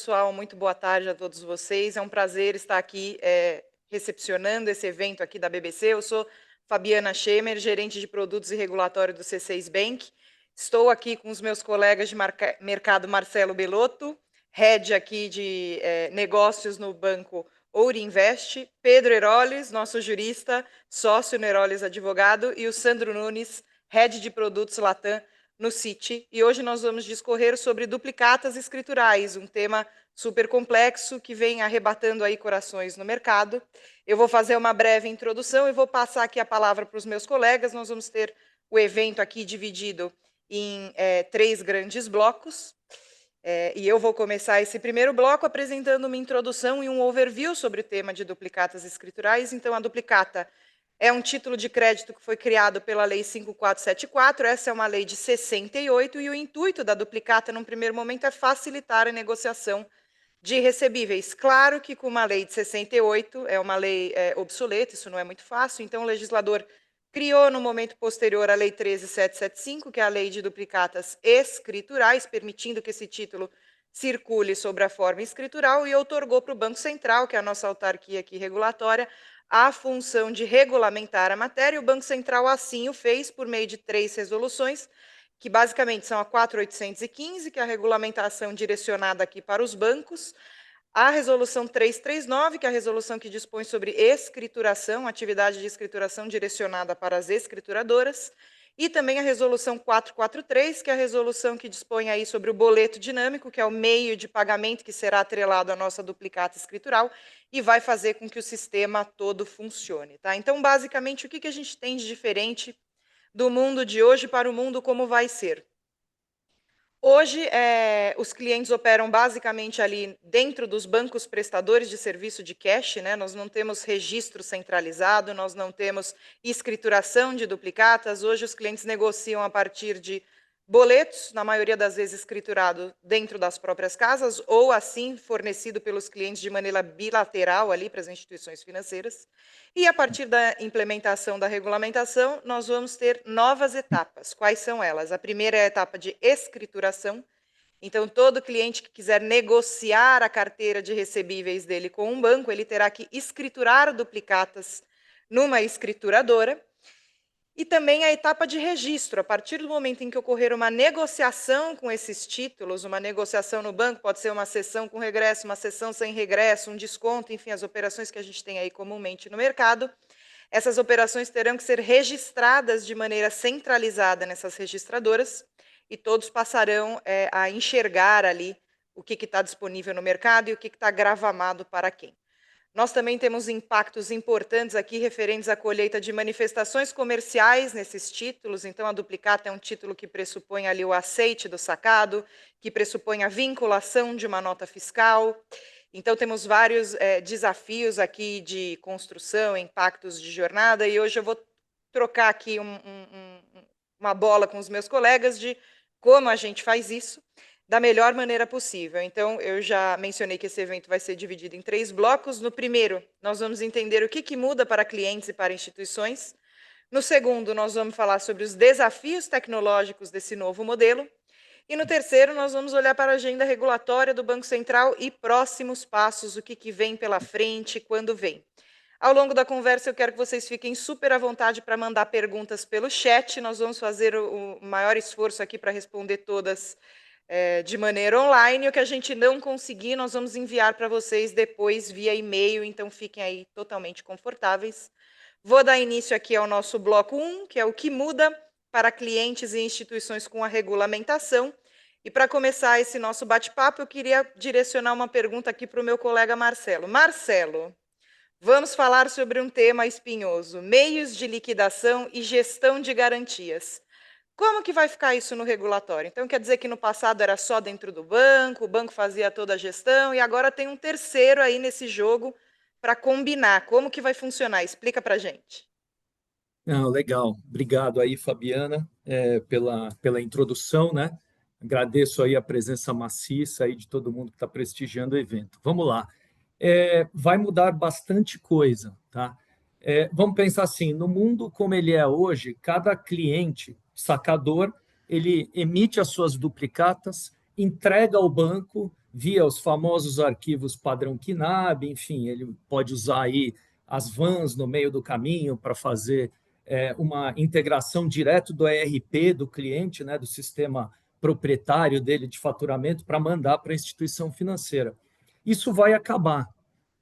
pessoal, muito boa tarde a todos vocês. É um prazer estar aqui recepcionando esse evento aqui da BBC. Eu sou Fabiana Schemer, gerente de produtos e regulatório do C6 Bank. Estou aqui com os meus colegas de mercado Marcelo Belotto, head aqui de negócios no banco Ourinvest, Pedro Heroles, nosso jurista, sócio no Heroles Advogado, e o Sandro Nunes, head de produtos Latam no Citi. E hoje nós vamos discorrer sobre duplicatas escriturais, um tema super complexo que vem arrebatando aí corações no mercado. Eu vou fazer uma breve introdução e vou passar aqui a palavra para os meus colegas. Nós vamos ter o evento aqui dividido em 3 grandes blocos. E eu vou começar esse primeiro bloco apresentando uma introdução e um overview sobre o tema de duplicatas escriturais. Então, a duplicata é um título de crédito que foi criado pela Lei 5474, essa é uma lei de 68, e o intuito da duplicata, num primeiro momento, é facilitar a negociação de recebíveis. Claro que com uma lei de 68, é uma lei obsoleta, isso não é muito fácil, então o legislador criou, no momento posterior, a Lei 13.775, que é a Lei de Duplicatas Escriturais, permitindo que esse título circule sobre a forma escritural, e outorgou para o Banco Central, que é a nossa autarquia aqui regulatória, a função de regulamentar a matéria. O Banco Central assim o fez por meio de 3 resoluções, que basicamente são a 4.815, que é a regulamentação direcionada aqui para os bancos, a resolução 339, que é a resolução que dispõe sobre escrituração, atividade de escrituração direcionada para as escrituradoras, e também a resolução 443, que é a resolução que dispõe aí sobre o boleto dinâmico, que é o meio de pagamento que será atrelado à nossa duplicata escritural e vai fazer com que o sistema todo funcione. Tá? Então, basicamente, o que a gente tem de diferente do mundo de hoje para o mundo como vai ser? Hoje, os clientes operam basicamente ali dentro dos bancos prestadores de serviço de cash, né? Nós não temos registro centralizado, nós não temos escrituração de duplicatas. Hoje, os clientes negociam a partir de boletos, na maioria das vezes escriturado dentro das próprias casas, ou assim fornecido pelos clientes de maneira bilateral ali para as instituições financeiras. E a partir da implementação da regulamentação, nós vamos ter novas etapas. Quais são elas? A primeira é a etapa de escrituração. Então, todo cliente que quiser negociar a carteira de recebíveis dele com um banco, ele terá que escriturar duplicatas numa escrituradora. E também a etapa de registro. A partir do momento em que ocorrer uma negociação com esses títulos, uma negociação no banco, pode ser uma cessão com regresso, uma cessão sem regresso, um desconto, enfim, as operações que a gente tem aí comumente no mercado, essas operações terão que ser registradas de maneira centralizada nessas registradoras e todos passarão a enxergar ali o que está disponível no mercado e o que está gravamado para quem. Nós também temos impactos importantes aqui referentes à colheita de manifestações comerciais nesses títulos. Então, a duplicata é um título que pressupõe ali o aceite do sacado, que pressupõe a vinculação de uma nota fiscal. Então, temos vários desafios aqui de construção, impactos de jornada, e hoje eu vou trocar aqui uma bola com os meus colegas de como a gente faz isso da melhor maneira possível. Então, eu já mencionei que esse evento vai ser dividido em 3 blocos. No primeiro, nós vamos entender o que muda para clientes e para instituições. No segundo, nós vamos falar sobre os desafios tecnológicos desse novo modelo. E no terceiro, nós vamos olhar para a agenda regulatória do Banco Central e próximos passos, o que vem pela frente, quando vem. Ao longo da conversa, eu quero que vocês fiquem super à vontade para mandar perguntas pelo chat. Nós vamos fazer o maior esforço aqui para responder todas de maneira online. O que a gente não conseguir, nós vamos enviar para vocês depois via e-mail, então fiquem aí totalmente confortáveis. Vou dar início aqui ao nosso bloco 1, que é o que muda para clientes e instituições com a regulamentação. E para começar esse nosso bate-papo, eu queria direcionar uma pergunta aqui para o meu colega Marcelo. Marcelo, vamos falar sobre um tema espinhoso: meios de liquidação e gestão de garantias. Como que vai ficar isso no regulatório? Então, quer dizer que no passado era só dentro do banco, o banco fazia toda a gestão, e agora tem um terceiro aí nesse jogo para combinar. Como que vai funcionar? Explica para a gente. Não, legal. Obrigado aí, Fabiana, pela introdução, né? Agradeço aí a presença maciça aí de todo mundo que está prestigiando o evento. Vamos lá. Vai mudar bastante coisa, tá? Vamos pensar assim, no mundo como ele é hoje, cada cliente, sacador, ele emite as suas duplicatas, entrega ao banco, via os famosos arquivos padrão KNAB, enfim, ele pode usar aí as vans no meio do caminho para fazer uma integração direto do ERP do cliente, né, do sistema proprietário dele de faturamento, para mandar para a instituição financeira. Isso vai acabar.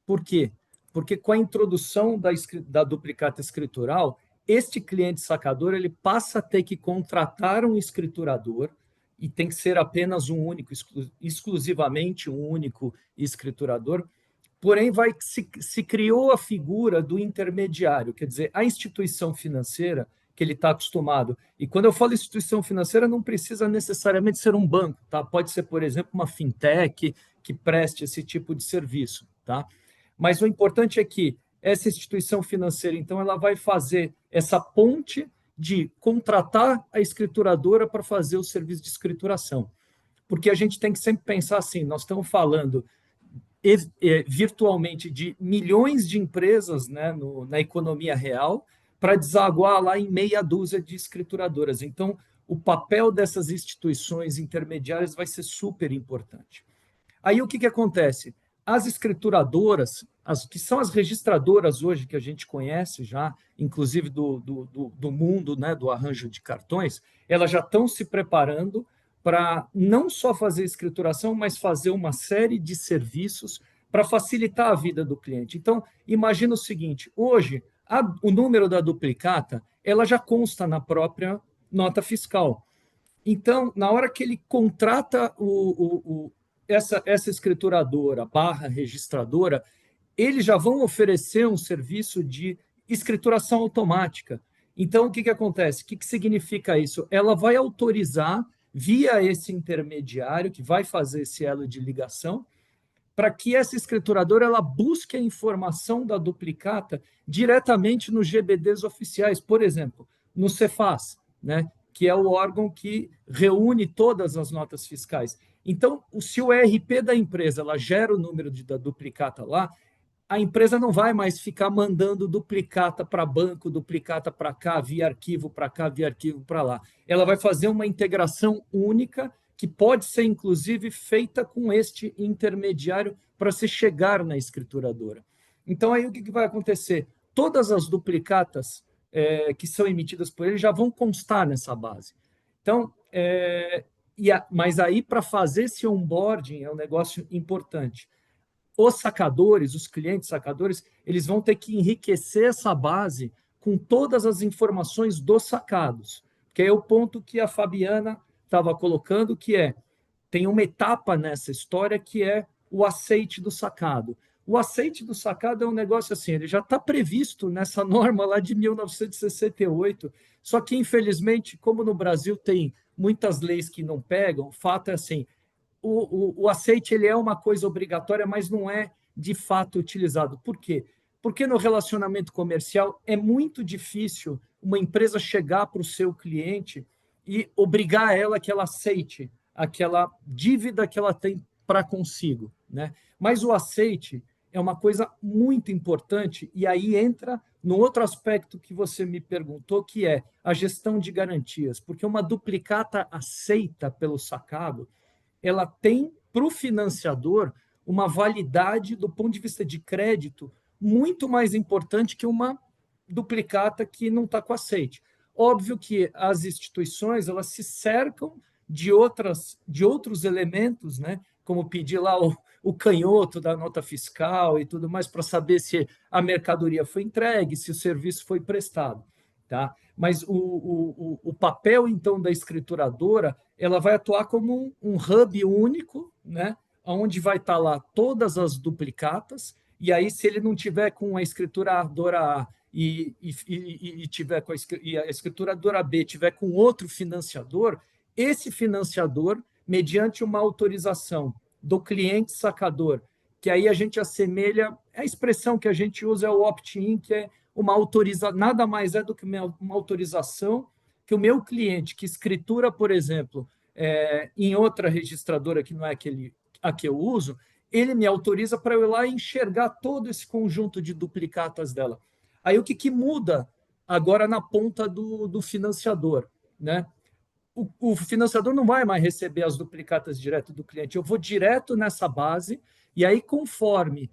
Por quê? Porque com a introdução da duplicata escritural, este cliente sacador ele passa a ter que contratar um escriturador, e tem que ser apenas um único, exclusivamente um único escriturador. Porém, se criou a figura do intermediário, quer dizer, a instituição financeira que ele está acostumado. E quando eu falo instituição financeira, não precisa necessariamente ser um banco, tá? Pode ser, por exemplo, uma fintech que preste esse tipo de serviço, tá? Mas o importante é que essa instituição financeira, então, ela vai fazer essa ponte de contratar a escrituradora para fazer o serviço de escrituração. Porque a gente tem que sempre pensar assim, nós estamos falando virtualmente de milhões de empresas, né, na economia real, para desaguar lá em meia dúzia de escrituradoras. Então, o papel dessas instituições intermediárias vai ser super importante. Aí o que acontece? As escrituradoras, que são as registradoras hoje que a gente conhece já, inclusive do mundo, né, do arranjo de cartões, elas já estão se preparando para não só fazer escrituração, mas fazer uma série de serviços para facilitar a vida do cliente. Então, imagina o seguinte, hoje, o número da duplicata, ela já consta na própria nota fiscal. Então, na hora que ele contrata essa escrituradora / registradora, eles já vão oferecer um serviço de escrituração automática. Então, o que acontece? O que significa isso? Ela vai autorizar, via esse intermediário, que vai fazer esse elo de ligação, para que essa escrituradora ela busque a informação da duplicata diretamente nos GBDs oficiais, por exemplo, no Cefaz, né, que é o órgão que reúne todas as notas fiscais. Então, se o ERP da empresa ela gera o número da duplicata lá, a empresa não vai mais ficar mandando duplicata para banco, duplicata para cá, via arquivo para cá, via arquivo para lá. Ela vai fazer uma integração única que pode ser, inclusive, feita com este intermediário para se chegar na escrituradora. Então, aí o que vai acontecer? Todas as duplicatas que são emitidas por ele já vão constar nessa base. Então, mas aí, para fazer esse onboarding, é um negócio importante. Os sacadores, os clientes sacadores, eles vão ter que enriquecer essa base com todas as informações dos sacados, que é o ponto que a Fabiana estava colocando, que tem uma etapa nessa história que é o aceite do sacado. O aceite do sacado é um negócio assim, ele já está previsto nessa norma lá de 1968, só que, infelizmente, como no Brasil tem muitas leis que não pegam, o fato é assim, o aceite ele é uma coisa obrigatória, mas não é de fato utilizado. Por quê? Porque no relacionamento comercial é muito difícil uma empresa chegar para o seu cliente e obrigar ela que ela aceite aquela dívida que ela tem para consigo, né? Mas o aceite é uma coisa muito importante e aí entra no outro aspecto que você me perguntou, que é a gestão de garantias, porque uma duplicata aceita pelo sacado, ela tem para o financiador uma validade do ponto de vista de crédito muito mais importante que uma duplicata que não está com aceite. Óbvio que as instituições elas se cercam de outros elementos, né? Como pedir lá o canhoto da nota fiscal e tudo mais para saber se a mercadoria foi entregue, se o serviço foi prestado. Tá? Mas o papel, então, da escrituradora, ela vai atuar como um hub único, né? Onde vai estar lá todas as duplicatas, e aí, se ele não tiver com a escrituradora A tiver com a escrituradora B tiver com outro financiador, esse financiador, mediante uma autorização do cliente sacador, que aí a gente assemelha, a expressão que a gente usa é o opt-in, que é uma autorização, nada mais é do que uma autorização que o meu cliente, que escritura, por exemplo, em outra registradora que não é a que eu uso, ele me autoriza para eu ir lá e enxergar todo esse conjunto de duplicatas dela. Aí o que muda agora na ponta do financiador, né? o financiador não vai mais receber as duplicatas direto do cliente. Eu vou direto nessa base, e aí, conforme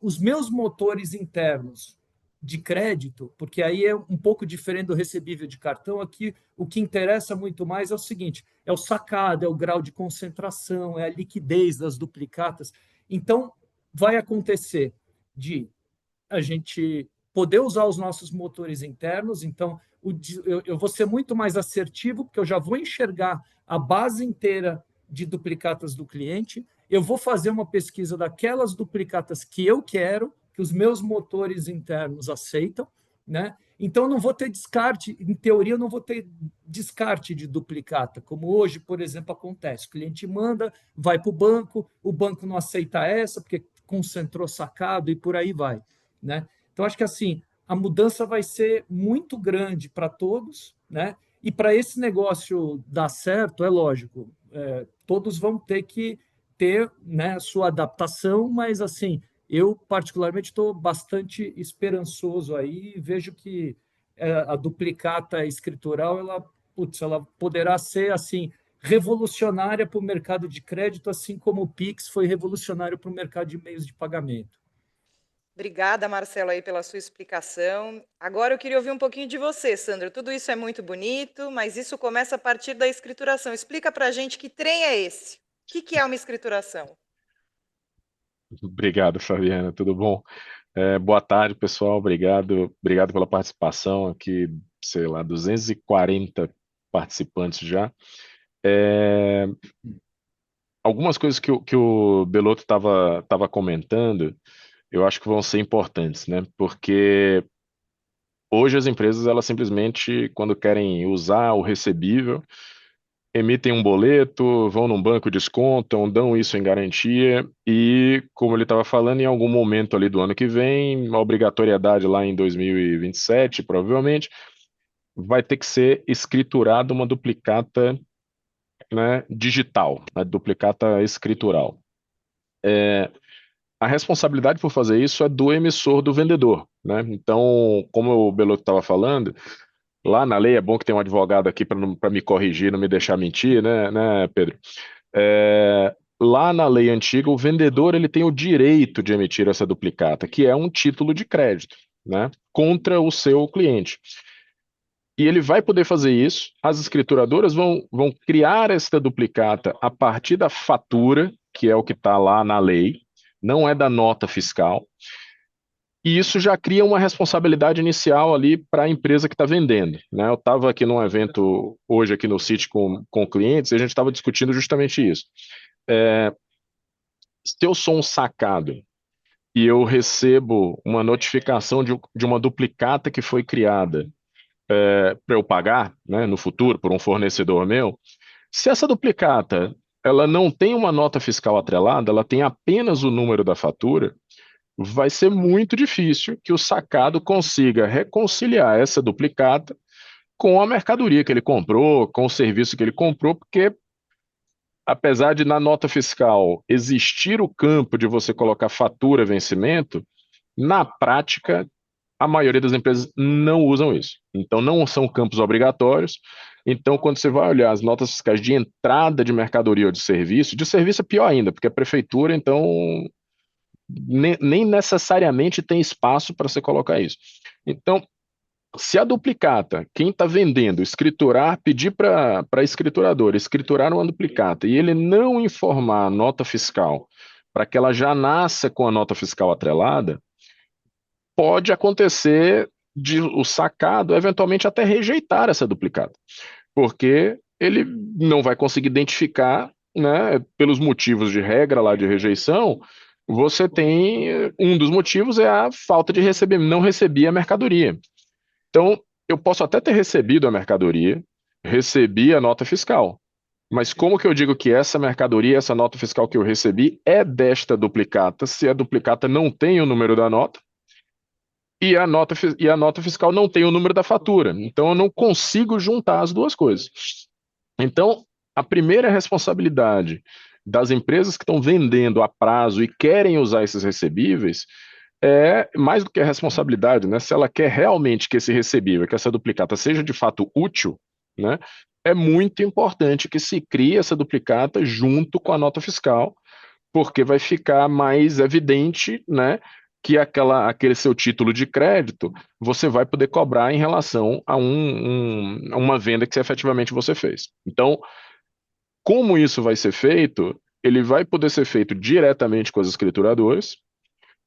os meus motores internos de crédito, porque aí é um pouco diferente do recebível de cartão, aqui o que interessa muito mais é o seguinte: é o sacado, é o grau de concentração, é a liquidez das duplicatas. Então, vai acontecer de a gente poder usar os nossos motores internos. Então, eu vou ser muito mais assertivo, porque eu já vou enxergar a base inteira de duplicatas do cliente, eu vou fazer uma pesquisa daquelas duplicatas que eu quero, que os meus motores internos aceitam, né? Então, não vou ter descarte, em teoria, eu não vou ter descarte de duplicata, como hoje, por exemplo, acontece. O cliente manda, vai para o banco não aceita essa, porque concentrou sacado e por aí vai, né? Então, acho que assim, a mudança vai ser muito grande para todos, né? E para esse negócio dar certo, é lógico, todos vão ter que ter, né, sua adaptação, mas assim, eu particularmente estou bastante esperançoso aí, vejo que a duplicata escritural, ela poderá ser assim revolucionária para o mercado de crédito, assim como o Pix foi revolucionário para o mercado de meios de pagamento. Obrigada, Marcelo, aí pela sua explicação. Agora eu queria ouvir um pouquinho de você, Sandro. Tudo isso é muito bonito, mas isso começa a partir da escrituração. Explica para a gente que trem é esse? O que é uma escrituração? Obrigado, Fabiana. Tudo bom? Boa tarde, pessoal. Obrigado pela participação aqui, sei lá, 240 participantes já. É, Algumas coisas que o Belotto estava comentando, eu acho que vão ser importantes, né? Porque hoje as empresas, elas simplesmente, quando querem usar o recebível, emitem um boleto, vão num banco, descontam, dão isso em garantia e, como ele estava falando, em algum momento ali do ano que vem, a obrigatoriedade lá em 2027, provavelmente, vai ter que ser escriturada uma duplicata, né, digital, a duplicata escritural. A responsabilidade por fazer isso é do emissor, do vendedor, né? Então, como o Belotto estava falando, lá na lei é bom que tem um advogado aqui para me corrigir, não me deixar mentir, né, Pedro? Lá na lei antiga, o vendedor ele tem o direito de emitir essa duplicata, que é um título de crédito, né, contra o seu cliente. E ele vai poder fazer isso. As escrituradoras vão criar esta duplicata a partir da fatura, que é o que está lá na lei, não é da nota fiscal. E isso já cria uma responsabilidade inicial ali para a empresa que está vendendo, né? Eu estava aqui num evento hoje aqui no City com clientes e a gente estava discutindo justamente isso. Se eu sou um sacado e eu recebo uma notificação de uma duplicata que foi criada para eu pagar, né, no futuro por um fornecedor meu, se essa duplicata ela não tem uma nota fiscal atrelada, ela tem apenas o número da fatura, vai ser muito difícil que o sacado consiga reconciliar essa duplicata com a mercadoria que ele comprou, com o serviço que ele comprou, porque apesar de na nota fiscal existir o campo de você colocar fatura vencimento, na prática a maioria das empresas não usam isso. Então não são campos obrigatórios. Então quando você vai olhar as notas fiscais de entrada de mercadoria ou de serviço é pior ainda, porque a prefeitura então nem necessariamente tem espaço para você colocar isso. Então, se a duplicata, quem está vendendo, escriturar, pedir para a escrituradora escriturar uma duplicata e ele não informar a nota fiscal para que ela já nasça com a nota fiscal atrelada, pode acontecer de o sacado eventualmente até rejeitar essa duplicata, porque ele não vai conseguir identificar, né, pelos motivos de regra lá de rejeição, você tem um dos motivos é a falta de receber, não recebi a mercadoria. Então, eu posso até ter recebido a mercadoria, recebi a nota fiscal, mas como que eu digo que essa mercadoria, essa nota fiscal que eu recebi é desta duplicata, se a duplicata não tem o número da nota e a nota fiscal não tem o número da fatura. Então, eu não consigo juntar as duas coisas. Então, a primeira responsabilidade das empresas que estão vendendo a prazo e querem usar esses recebíveis é mais do que a responsabilidade, né? Se ela quer realmente que esse recebível, que essa duplicata seja de fato útil, né? é muito importante que se crie essa duplicata junto com a nota fiscal, porque vai ficar mais evidente, né, que aquele seu título de crédito você vai poder cobrar em relação a uma venda que efetivamente você fez. Então, como isso vai ser feito? Ele vai poder ser feito diretamente com as escrituradoras,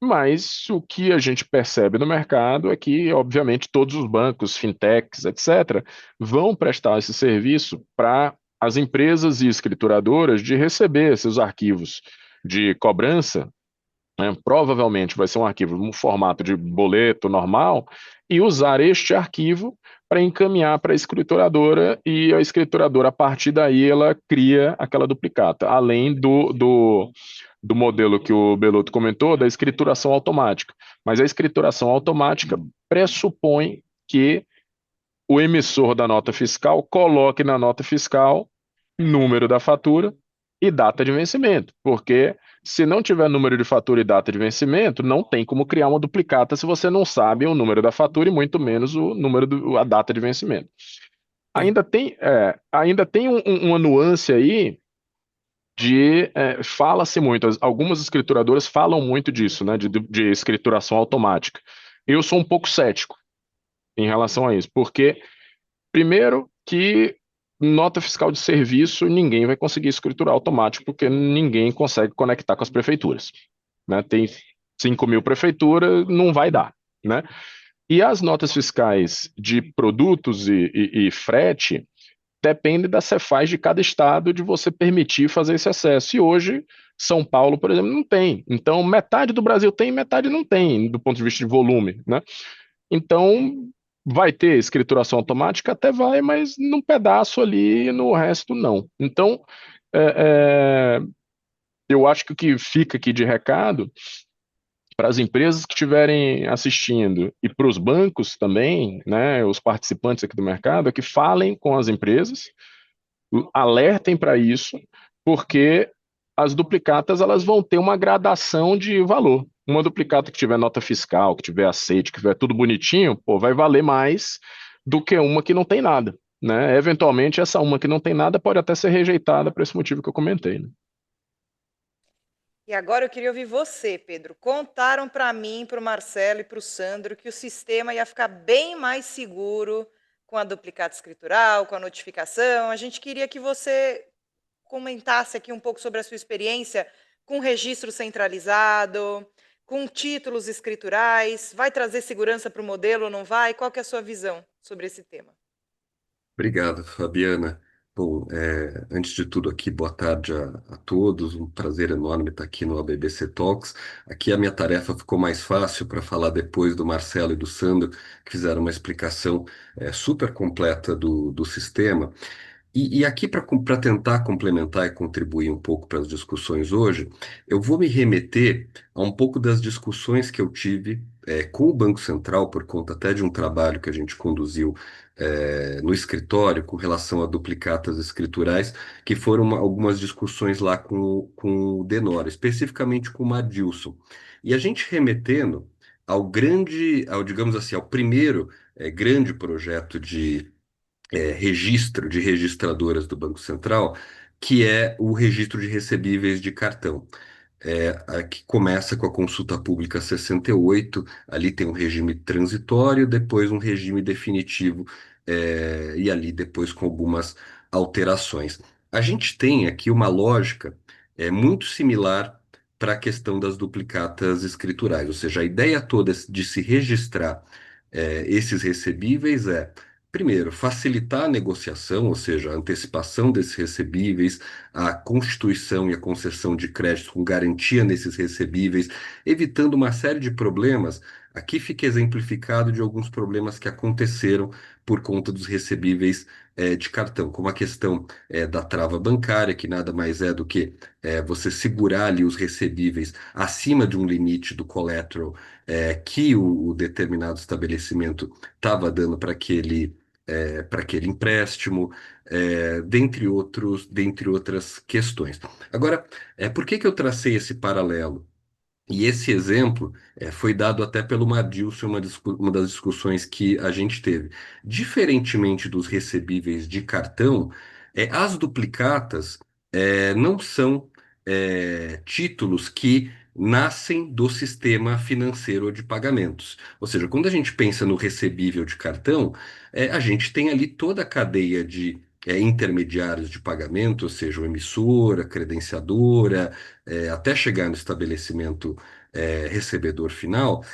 mas o que a gente percebe no mercado é que, obviamente, todos os bancos, fintechs, etc., vão prestar esse serviço para as empresas e escrituradoras de receber seus arquivos de cobrança, né? Provavelmente vai ser um arquivo no formato de boleto normal, e usar este arquivo para encaminhar para a escrituradora, e a escrituradora, a partir daí, ela cria aquela duplicata, além do modelo que o Beloto comentou, da escrituração automática. Mas a escrituração automática pressupõe que o emissor da nota fiscal coloque na nota fiscal número da fatura e data de vencimento, porque se não tiver número de fatura e data de vencimento, não tem como criar uma duplicata se você não sabe o número da fatura e muito menos a data de vencimento. Ainda tem uma nuance aí fala-se muito, algumas escrituradoras falam muito disso, né, de escrituração automática. Eu sou um pouco cético em relação a isso, porque primeiro que nota fiscal de serviço ninguém vai conseguir escriturar automático, porque ninguém consegue conectar com as prefeituras, né? Tem 5.000 prefeituras, não vai dar, né? E as notas fiscais de produtos e frete depende da Cefaz de cada estado de você permitir fazer esse acesso. E hoje, São Paulo, por exemplo, não tem. Então, metade do Brasil tem, metade não tem, do ponto de vista de volume, né? Então, vai ter escrituração automática? Até vai, mas num pedaço ali e no resto não. Então, é, é, eu acho que o que fica aqui de recado para as empresas que estiverem assistindo e para os bancos também, né, os participantes aqui do mercado, é que falem com as empresas, alertem para isso, porque as duplicatas elas vão ter uma gradação de valor. Uma duplicata que tiver nota fiscal, que tiver aceite, que tiver tudo bonitinho, pô, vai valer mais do que uma que não tem nada, né? Eventualmente, essa uma que não tem nada pode até ser rejeitada por esse motivo que eu comentei, né? E agora eu queria ouvir você, Pedro. Contaram para mim, para o Marcelo e para o Sandro que o sistema ia ficar bem mais seguro com a duplicata escritural, com a notificação. A gente queria que você comentasse aqui um pouco sobre a sua experiência com registro centralizado, com títulos escriturais. Vai trazer segurança para o modelo ou não vai? Qual que é a sua visão sobre esse tema? Obrigado, Fabiana. Bom, antes de tudo aqui, boa tarde a todos. Um prazer enorme estar aqui no ABBC Talks. Aqui a minha tarefa ficou mais fácil para falar depois do Marcelo e do Sandro, que fizeram uma explicação super completa do sistema. E aqui, para tentar complementar e contribuir um pouco para as discussões hoje, eu vou me remeter a um pouco das discussões que eu tive com o Banco Central, por conta até de um trabalho que a gente conduziu no escritório com relação a duplicatas escriturais, que foram algumas discussões lá com o Denora, especificamente com o Madilson. E a gente remetendo digamos assim, ao primeiro grande projeto de registro de registradoras do Banco Central, que é o registro de recebíveis de cartão. Que começa com a consulta pública 68, ali tem um regime transitório, depois um regime definitivo, e ali depois com algumas alterações. A gente tem aqui uma lógica muito similar para a questão das duplicatas escriturais, ou seja, a ideia toda de se registrar esses recebíveis primeiro, facilitar a negociação, ou seja, a antecipação desses recebíveis, a constituição e a concessão de crédito com garantia nesses recebíveis, evitando uma série de problemas. Aqui fica exemplificado de alguns problemas que aconteceram por conta dos recebíveis de cartão, como a questão da trava bancária, que nada mais é do que você segurar ali os recebíveis acima de um limite do collateral que o determinado estabelecimento estava dando para aquele empréstimo, dentre outras questões. Agora, por que que eu tracei esse paralelo? E esse exemplo foi dado até pelo Mardilson em uma das discussões que a gente teve. Diferentemente dos recebíveis de cartão, as duplicatas não são títulos que nascem do sistema financeiro de pagamentos. Ou seja, quando a gente pensa no recebível de cartão, a gente tem ali toda a cadeia de intermediários de pagamento, ou seja, o emissor, a credenciadora, até chegar no estabelecimento recebedor final,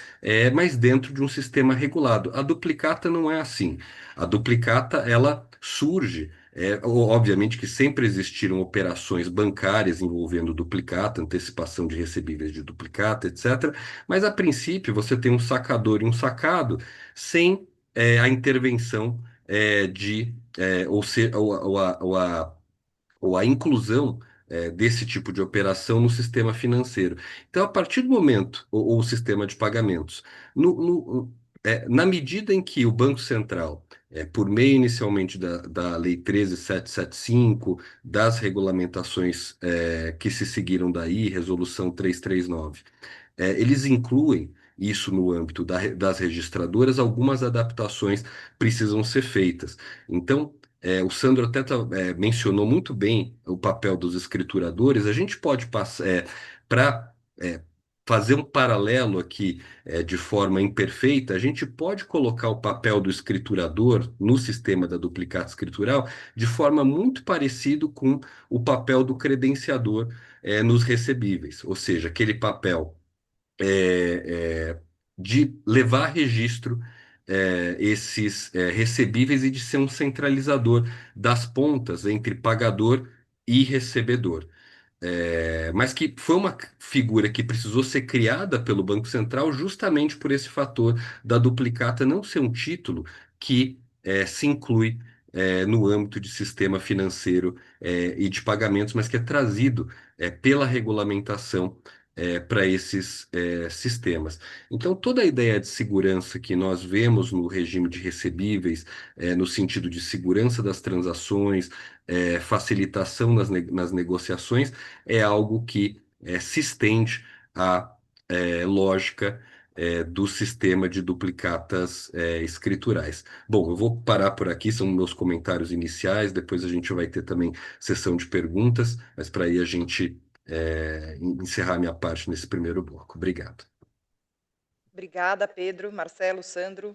mas dentro de um sistema regulado. A duplicata não é assim. A duplicata, ela surge, obviamente que sempre existiram operações bancárias envolvendo duplicata, antecipação de recebíveis de duplicata, etc. Mas a princípio você tem um sacador e um sacado sem a intervenção ou a inclusão desse tipo de operação no sistema financeiro. Então, a partir do momento, ou o sistema de pagamentos, na medida em que o Banco Central, por meio inicialmente da Lei 13.775, das regulamentações que se seguiram daí, Resolução 339, eles incluem isso no âmbito das registradoras, algumas adaptações precisam ser feitas. Então, o Sandro até mencionou muito bem o papel dos escrituradores. A gente pode passar para fazer um paralelo aqui de forma imperfeita. A gente pode colocar o papel do escriturador no sistema da duplicata escritural de forma muito parecido com o papel do credenciador nos recebíveis, ou seja, aquele papel de levar a registro esses recebíveis e de ser um centralizador das pontas entre pagador e recebedor. Mas que foi uma figura que precisou ser criada pelo Banco Central justamente por esse fator da duplicata não ser um título que se inclui no âmbito de sistema financeiro e de pagamentos, mas que é trazido pela regulamentação para esses sistemas. Então, toda a ideia de segurança que nós vemos no regime de recebíveis, no sentido de segurança das transações, facilitação nas negociações, é algo que se estende à lógica do sistema de duplicatas escriturais. Bom, eu vou parar por aqui, são meus comentários iniciais, depois a gente vai ter também sessão de perguntas, mas para aí a gente encerrar minha parte nesse primeiro bloco. Obrigado. Obrigada, Pedro, Marcelo, Sandro,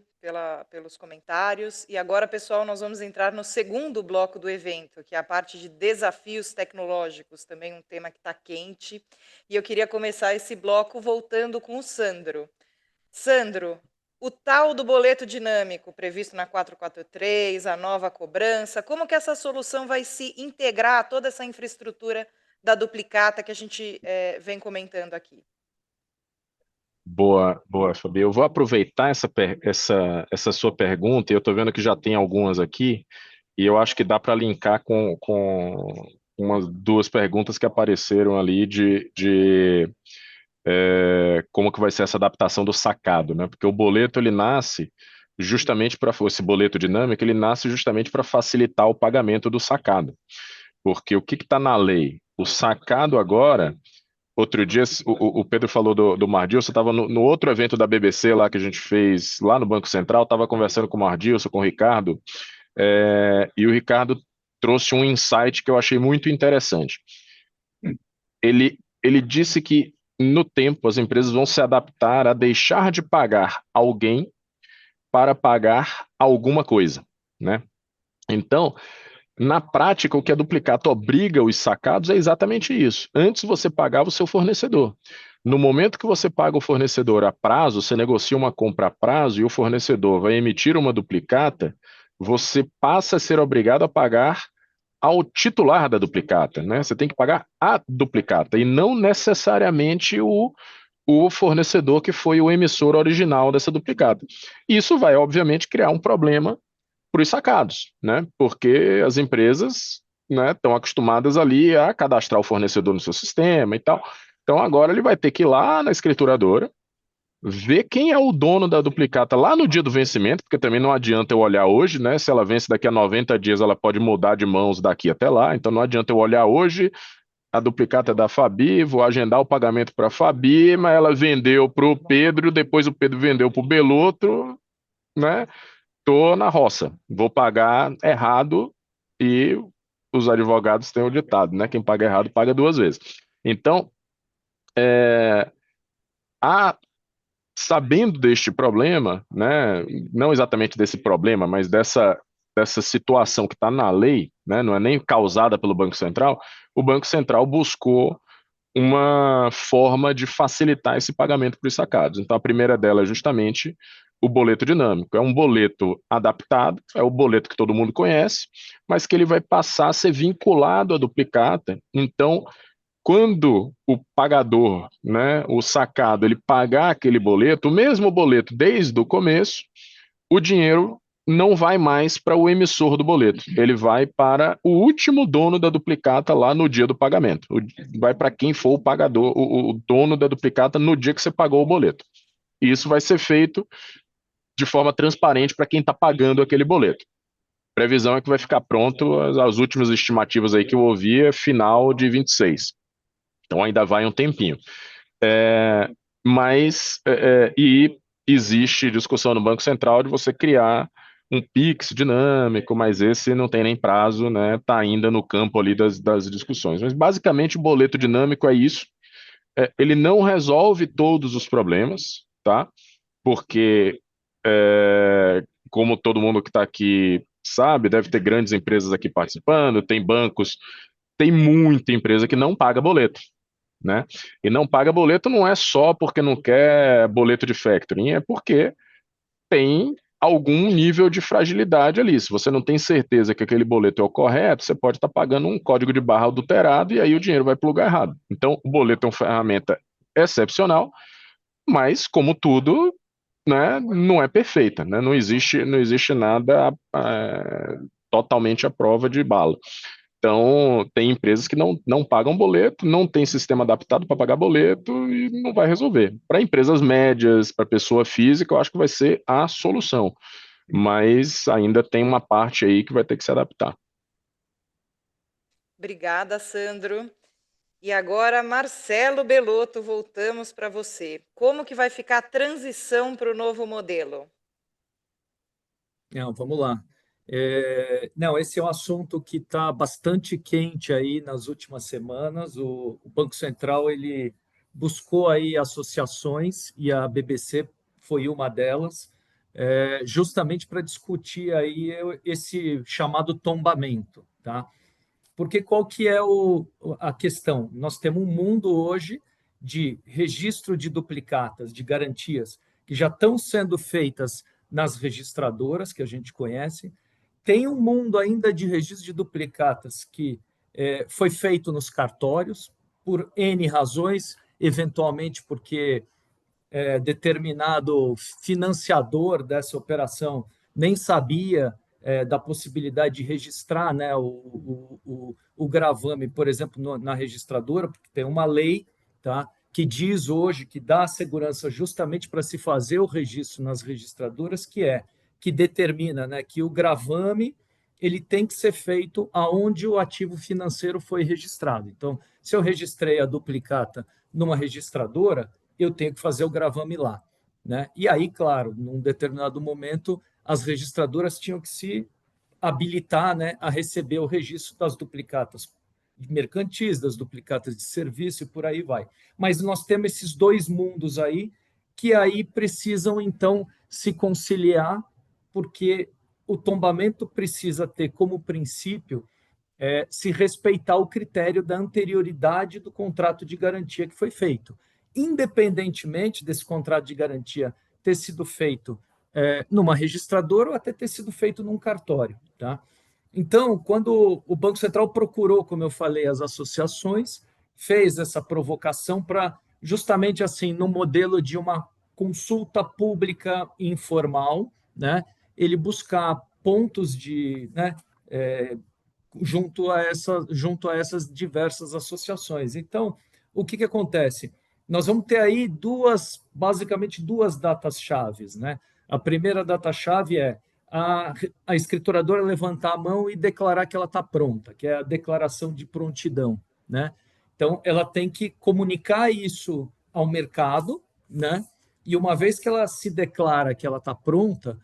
pelos comentários. E agora, pessoal, nós vamos entrar no segundo bloco do evento, que é a parte de desafios tecnológicos, também um tema que está quente. E eu queria começar esse bloco voltando com o Sandro. Sandro, o tal do boleto dinâmico previsto na 443, a nova cobrança, como que essa solução vai se integrar a toda essa infraestrutura da duplicata que a gente vem comentando aqui? Boa, boa, Fabi. Eu vou aproveitar essa sua pergunta, e eu estou vendo que já tem algumas aqui, e eu acho que dá para linkar com umas duas perguntas que apareceram ali como que vai ser essa adaptação do sacado, né? Porque o boleto, ele nasce justamente para, esse boleto dinâmico, ele nasce justamente para facilitar o pagamento do sacado. Porque o que está na lei? O sacado agora. Outro dia, o Pedro falou do Mardilson, estava no outro evento da BBC lá que a gente fez lá no Banco Central, estava conversando com o Mardilson, com o Ricardo, e o Ricardo trouxe um insight que eu achei muito interessante. Ele disse que, no tempo, as empresas vão se adaptar a deixar de pagar alguém para pagar alguma coisa, né? Então, na prática, o que a duplicata obriga os sacados é exatamente isso. Antes você pagava o seu fornecedor. No momento que você paga o fornecedor a prazo, você negocia uma compra a prazo e o fornecedor vai emitir uma duplicata, você passa a ser obrigado a pagar ao titular da duplicata, né? Você tem que pagar a duplicata e não necessariamente o fornecedor que foi o emissor original dessa duplicata. Isso vai, obviamente, criar um problema para os sacados, né? Porque as empresas, né, estão acostumadas ali a cadastrar o fornecedor no seu sistema e tal. Então agora ele vai ter que ir lá na escrituradora, ver quem é o dono da duplicata lá no dia do vencimento, porque também não adianta eu olhar hoje, né? Se ela vence daqui a 90 dias, ela pode mudar de mãos daqui até lá. Então não adianta eu olhar hoje, a duplicata é da Fabi, vou agendar o pagamento para a Fabi, mas ela vendeu para o Pedro, depois o Pedro vendeu para o Belotro, né? Estou na roça, vou pagar errado e os advogados têm o ditado, né? Quem paga errado paga duas vezes. Então, sabendo deste problema, né? Não exatamente desse problema, mas dessa situação que está na lei, né? Não é nem causada pelo Banco Central, o Banco Central buscou uma forma de facilitar esse pagamento para os sacados. Então, a primeira dela é justamente o boleto dinâmico. É um boleto adaptado, é o boleto que todo mundo conhece, mas que ele vai passar a ser vinculado à duplicata. Então, quando o pagador, né, o sacado, ele pagar aquele boleto, o mesmo boleto desde o começo, o dinheiro não vai mais para o emissor do boleto, ele vai para o último dono da duplicata lá no dia do pagamento. Vai para quem for o pagador, o dono da duplicata no dia que você pagou o boleto. E isso vai ser feito de forma transparente para quem está pagando aquele boleto. Previsão é que vai ficar pronto, as últimas estimativas aí que eu ouvi é final de 26. Então ainda vai um tempinho. E existe discussão no Banco Central de você criar um Pix dinâmico, mas esse não tem nem prazo, né? Está ainda no campo ali das discussões. Mas basicamente o boleto dinâmico é isso. Ele não resolve todos os problemas, tá? Porque, como todo mundo que está aqui sabe, deve ter grandes empresas aqui participando, tem bancos, tem muita empresa que não paga boleto, né? E não paga boleto não é só porque não quer boleto de factoring, é porque tem algum nível de fragilidade ali. Se você não tem certeza que aquele boleto é o correto, você pode estar pagando um código de barra adulterado e aí o dinheiro vai para o lugar errado. Então, o boleto é uma ferramenta excepcional, mas, como tudo, né, não é perfeita, né? Não existe nada totalmente à prova de bala. Então, tem empresas que não pagam boleto, não tem sistema adaptado para pagar boleto e não vai resolver. Para empresas médias, para pessoa física, eu acho que vai ser a solução. Mas ainda tem uma parte aí que vai ter que se adaptar. Obrigada, Sandro. E agora, Marcelo Belotto, voltamos para você. Como que vai ficar a transição para o novo modelo? Não, vamos lá. Não, esse é um assunto que está bastante quente aí nas últimas semanas. O Banco Central ele buscou aí associações e a BBC foi uma delas, justamente para discutir aí esse chamado tombamento, tá? Porque qual que é a questão? Nós temos um mundo hoje de registro de duplicatas, de garantias, que já estão sendo feitas nas registradoras, que a gente conhece. Tem um mundo ainda de registro de duplicatas que foi feito nos cartórios, por N razões, eventualmente porque determinado financiador dessa operação nem sabia da possibilidade de registrar, né, o gravame, por exemplo, na registradora, porque tem uma lei, tá, que diz hoje que dá segurança justamente para se fazer o registro nas registradoras, que determina, né, que o gravame ele tem que ser feito aonde o ativo financeiro foi registrado. Então, se eu registrei a duplicata numa registradora, eu tenho que fazer o gravame lá, né? E aí, claro, num determinado momento, as registradoras tinham que se habilitar, né, a receber o registro das duplicatas mercantis, das duplicatas de serviço e por aí vai. Mas nós temos esses dois mundos aí que aí precisam, então, se conciliar, porque o tombamento precisa ter como princípio se respeitar o critério da anterioridade do contrato de garantia que foi feito. Independentemente desse contrato de garantia ter sido feito numa registradora ou até ter sido feito num cartório. Tá? Então, quando o Banco Central procurou, como eu falei, as associações, fez essa provocação para, justamente assim, no modelo de uma consulta pública informal, né, ele buscar pontos de, né, junto a essas diversas associações. Então, o que acontece? Nós vamos ter aí basicamente duas datas-chave, né? A primeira data-chave é a escrituradora levantar a mão e declarar que ela está pronta, que é a declaração de prontidão, né? Então, ela tem que comunicar isso ao mercado, né? E uma vez que ela se declara que ela está pronta,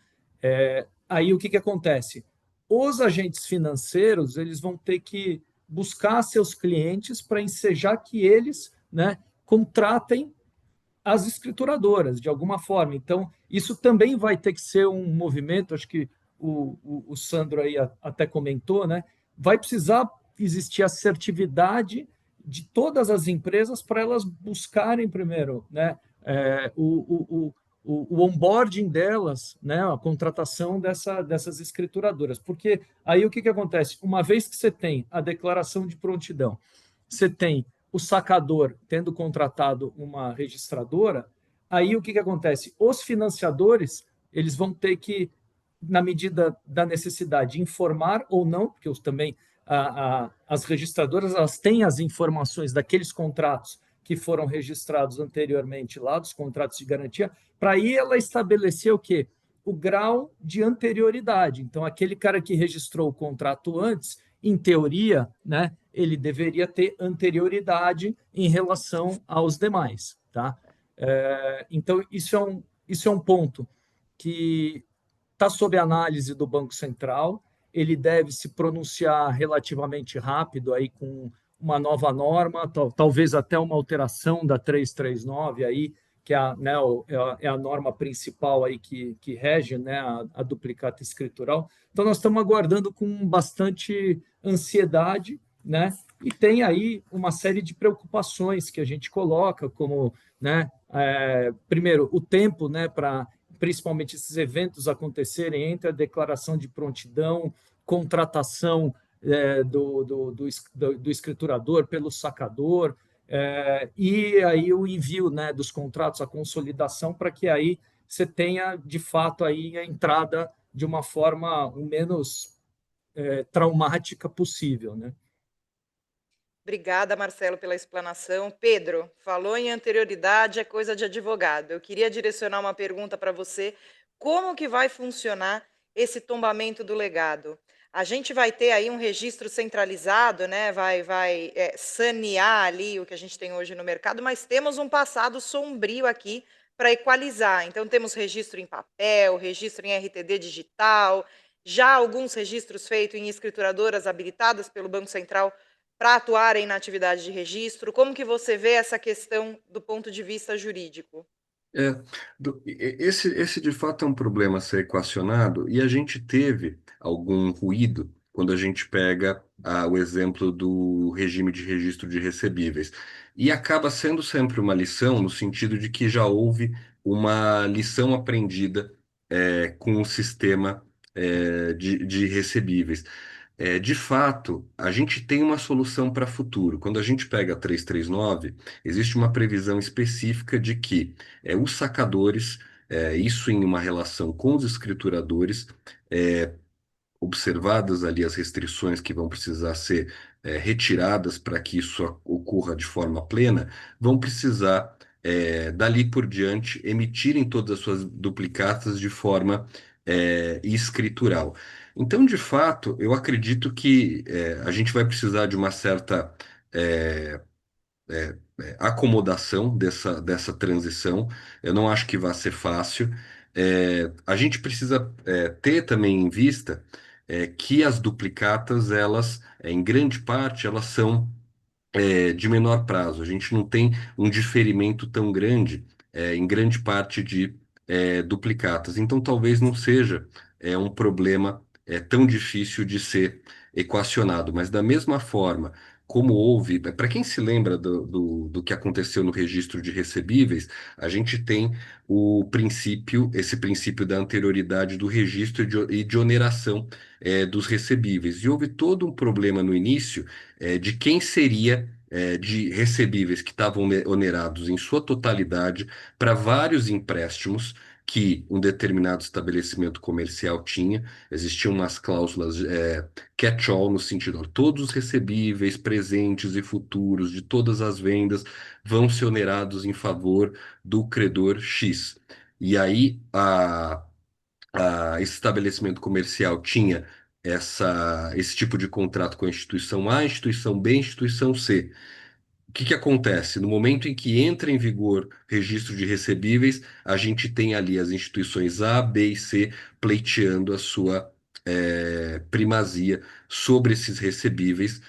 aí o que, que acontece? Os agentes financeiros eles vão ter que buscar seus clientes para ensejar que eles, né, contratem as escrituradoras de alguma forma. Então, isso também vai ter que ser um movimento, acho que o Sandro aí até comentou, né? Vai precisar existir assertividade de todas as empresas para elas buscarem primeiro, né? O onboarding delas, né, a contratação dessas escrituradoras. Porque aí o que, que acontece? Uma vez que você tem a declaração de prontidão, você tem o sacador tendo contratado uma registradora, aí o que, que acontece? Os financiadores eles vão ter que, na medida da necessidade, informar ou não, porque também as registradoras elas têm as informações daqueles contratos que foram registrados anteriormente lá, dos contratos de garantia, para aí ela estabelecer o quê? O grau de anterioridade. Então, aquele cara que registrou o contrato antes, em teoria, né, ele deveria ter anterioridade em relação aos demais. Tá? Então, isso é um ponto que está sob análise do Banco Central, ele deve se pronunciar relativamente rápido aí com uma nova norma, talvez até uma alteração da 339 aí, que é a, né, é a norma principal aí que rege, né, a duplicata escritural. Então nós estamos aguardando com bastante ansiedade, né? E tem aí uma série de preocupações que a gente coloca, como, né, primeiro, o tempo, né, para principalmente esses eventos acontecerem entre a declaração de prontidão, contratação do escriturador pelo sacador, e aí o envio, né, dos contratos, a consolidação, para que aí você tenha, de fato, aí a entrada de uma forma o menos traumática possível, né? Obrigada, Marcelo, pela explanação. Pedro, falou em anterioridade, é coisa de advogado. Eu queria direcionar uma pergunta para você. Como que vai funcionar esse tombamento do legado? A gente vai ter aí um registro centralizado, né? Vai sanear ali o que a gente tem hoje no mercado, mas temos um passado sombrio aqui para equalizar. Então, temos registro em papel, registro em RTD digital, já alguns registros feitos em escrituradoras habilitadas pelo Banco Central para atuarem na atividade de registro? Como que você vê essa questão do ponto de vista jurídico? É, esse de fato é um problema a ser equacionado, e a gente teve algum ruído quando a gente pega o exemplo do regime de registro de recebíveis. E acaba sendo sempre uma lição, no sentido de que já houve uma lição aprendida com o sistema de recebíveis. De fato, a gente tem uma solução para futuro. Quando a gente pega a 339, existe uma previsão específica de que os sacadores, isso em uma relação com os escrituradores, observadas ali as restrições que vão precisar ser retiradas para que isso ocorra de forma plena, vão precisar, dali por diante, emitirem todas as suas duplicatas de forma escritural. Então, de fato, eu acredito que a gente vai precisar de uma certa eh, acomodação dessa transição. Eu não acho que vai ser fácil. A gente precisa ter também em vista que as duplicatas, elas, em grande parte, elas são de menor prazo. A gente não tem um diferimento tão grande em grande parte de duplicatas. Então, talvez não seja um problema tão difícil de ser equacionado. Mas, da mesma forma como houve, para quem se lembra do que aconteceu no registro de recebíveis, a gente tem esse princípio da anterioridade do registro e de oneração dos recebíveis. E houve todo um problema no início de quem seria de recebíveis que estavam onerados em sua totalidade para vários empréstimos que um determinado estabelecimento comercial tinha. Existiam umas cláusulas catch-all no sentido, ó, todos os recebíveis, presentes e futuros de todas as vendas vão ser onerados em favor do credor X. E aí esse estabelecimento comercial tinha esse tipo de contrato com a instituição A, instituição B, instituição C. que acontece? No momento em que entra em vigor registro de recebíveis, a gente tem ali as instituições A, B e C pleiteando a sua primazia sobre esses recebíveis,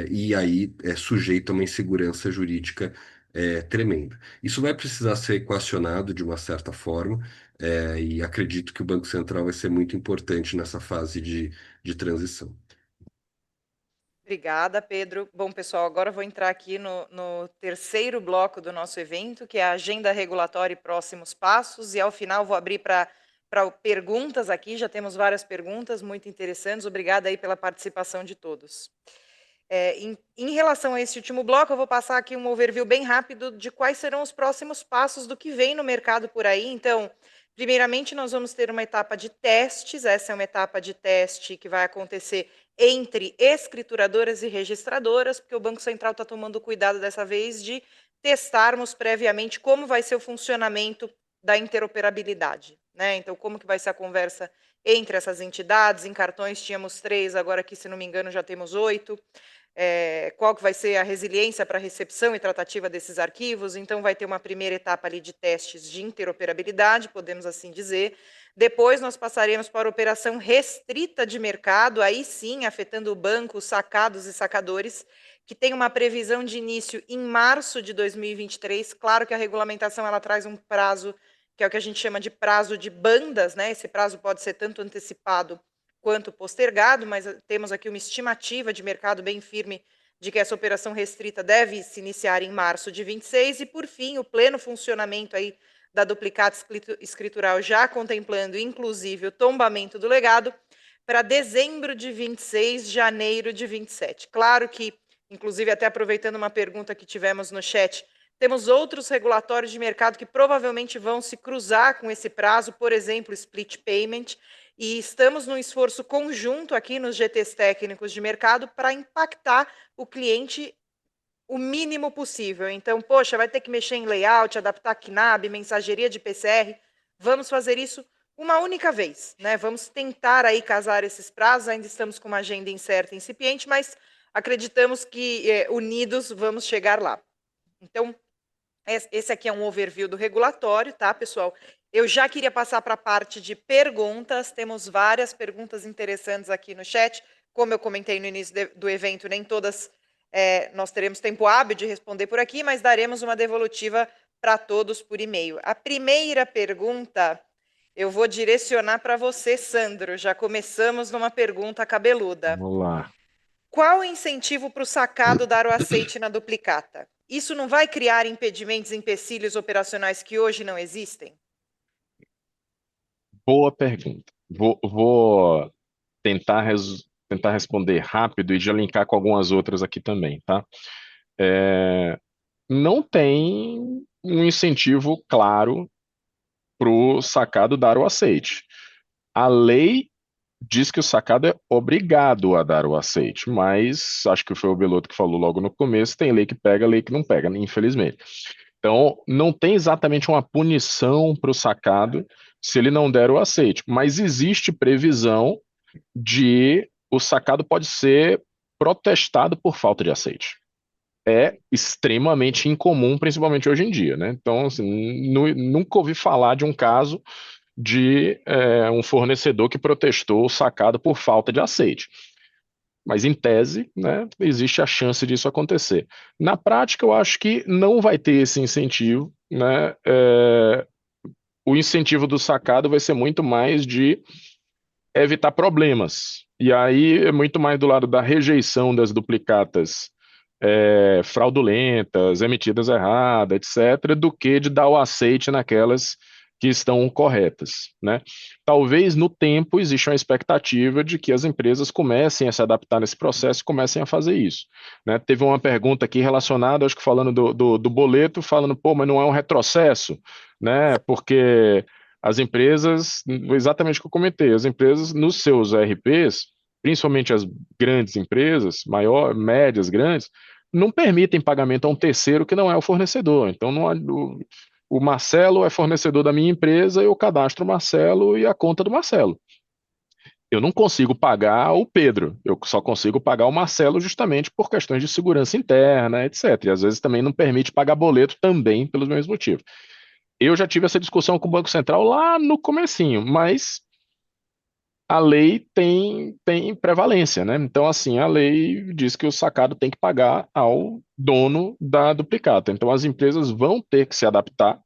e aí é sujeito a uma insegurança jurídica tremenda. Isso vai precisar ser equacionado de uma certa forma, e acredito que o Banco Central vai ser muito importante nessa fase de transição. Obrigada, Pedro. Bom, pessoal, agora eu vou entrar aqui no terceiro bloco do nosso evento, que é a agenda regulatória e próximos passos, e ao final vou abrir para perguntas aqui, já temos várias perguntas muito interessantes, obrigada aí pela participação de todos. Em relação a esse último bloco, eu vou passar aqui um overview bem rápido de quais serão os próximos passos do que vem no mercado por aí. Então, primeiramente, nós vamos ter uma etapa de testes, essa é uma etapa de teste que vai acontecer entre escrituradoras e registradoras, porque o Banco Central está tomando cuidado dessa vez de testarmos previamente como vai ser o funcionamento da interoperabilidade, né? Então, como que vai ser a conversa entre essas entidades? Em cartões tínhamos 3, agora aqui, se não me engano, já temos 8. Qual que vai ser a resiliência para a recepção e tratativa desses arquivos? Então, vai ter uma primeira etapa ali de testes de interoperabilidade, podemos assim dizer. Depois, nós passaremos para a operação restrita de mercado, aí sim, afetando o banco, os sacados e sacadores, que tem uma previsão de início em março de 2023. Claro que a regulamentação ela traz um prazo, que é o que a gente chama de prazo de bandas, né? Esse prazo pode ser tanto antecipado quanto postergado, mas temos aqui uma estimativa de mercado bem firme de que essa operação restrita deve se iniciar em março de 26, e, por fim, o pleno funcionamento aí da duplicata escritural, já contemplando, inclusive, o tombamento do legado, para dezembro de 26, janeiro de 27. Claro que, inclusive, até aproveitando uma pergunta que tivemos no chat, temos outros regulatórios de mercado que provavelmente vão se cruzar com esse prazo, por exemplo, split payment, e estamos num esforço conjunto aqui nos GTs técnicos de mercado para impactar o cliente o mínimo possível. Então, poxa, vai ter que mexer em layout, adaptar KNAB, mensageria de PCR. Vamos fazer isso uma única vez, né? Vamos tentar aí casar esses prazos. Ainda estamos com uma agenda incerta e incipiente, mas acreditamos que unidos vamos chegar lá. Então, esse aqui é um overview do regulatório, tá, pessoal? Eu já queria passar para a parte de perguntas. Temos várias perguntas interessantes aqui no chat. Como eu comentei no início do evento, nem todas nós teremos tempo hábil de responder por aqui, mas daremos uma devolutiva para todos por e-mail. A primeira pergunta eu vou direcionar para você, Sandro. Já começamos numa pergunta cabeluda. Vamos lá. Qual o incentivo para o sacado dar o aceite na duplicata? Isso não vai criar impedimentos, empecilhos operacionais que hoje não existem? Boa pergunta. Vou tentar responder rápido e já linkar com algumas outras aqui também, tá? Não tem um incentivo claro para o sacado dar o aceite. A lei diz que o sacado é obrigado a dar o aceite, mas acho que foi o Belotto que falou logo no começo, tem lei que pega, lei que não pega, infelizmente. Então, não tem exatamente uma punição para o sacado se ele não der o aceite, mas existe previsão de o sacado pode ser protestado por falta de aceite. É extremamente incomum, principalmente hoje em dia, né? Então, assim, nunca ouvi falar de um caso de um fornecedor que protestou o sacado por falta de aceite. Mas, em tese, né, existe a chance disso acontecer. Na prática, eu acho que não vai ter esse incentivo, né? O incentivo do sacado vai ser muito mais de evitar problemas. E aí é muito mais do lado da rejeição das duplicatas fraudulentas, emitidas erradas, etc., do que de dar o aceite naquelas que estão corretas, né? Talvez no tempo exista uma expectativa de que as empresas comecem a se adaptar nesse processo e comecem a fazer isso, né? Teve uma pergunta aqui relacionada, acho que falando do boleto, falando, pô, mas não é um retrocesso, né? Porque as empresas, exatamente o que eu comentei, as empresas nos seus ERPs, principalmente as grandes empresas, médias, grandes, não permitem pagamento a um terceiro que não é o fornecedor. Então, o Marcelo é fornecedor da minha empresa, eu cadastro o Marcelo e a conta do Marcelo. eu não consigo pagar o Pedro, eu só consigo pagar o Marcelo justamente por questões de segurança interna, etc. E às vezes também não permite pagar boleto também pelos mesmos motivos. Eu já tive essa discussão com o Banco Central lá no comecinho, mas a lei tem prevalência, né? Então, assim, a lei diz que o sacado tem que pagar ao dono da duplicata. Então, as empresas vão ter que se adaptar,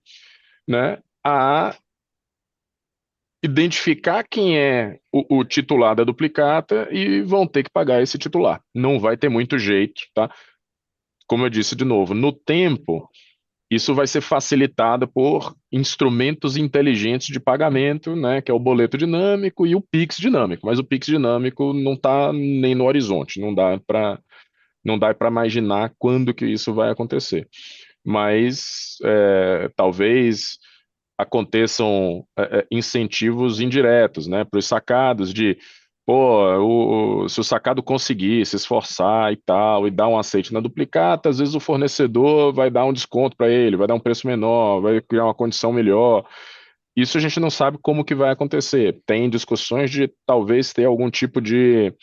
né, a identificar quem é o titular da duplicata e vão ter que pagar esse titular. Não vai ter muito jeito, tá? Como eu disse de novo, no tempo, isso vai ser facilitado por instrumentos inteligentes de pagamento, né, que é o boleto dinâmico e o Pix dinâmico. Mas o Pix dinâmico não está nem no horizonte, não dá para imaginar quando que isso vai acontecer. Mas talvez aconteçam incentivos indiretos, né, para os sacados de, pô, se o sacado conseguir se esforçar e tal, e dar um aceite na duplicata, às vezes o fornecedor vai dar um desconto para ele, vai dar um preço menor, vai criar uma condição melhor. Isso a gente não sabe como que vai acontecer. Tem discussões de talvez ter algum tipo de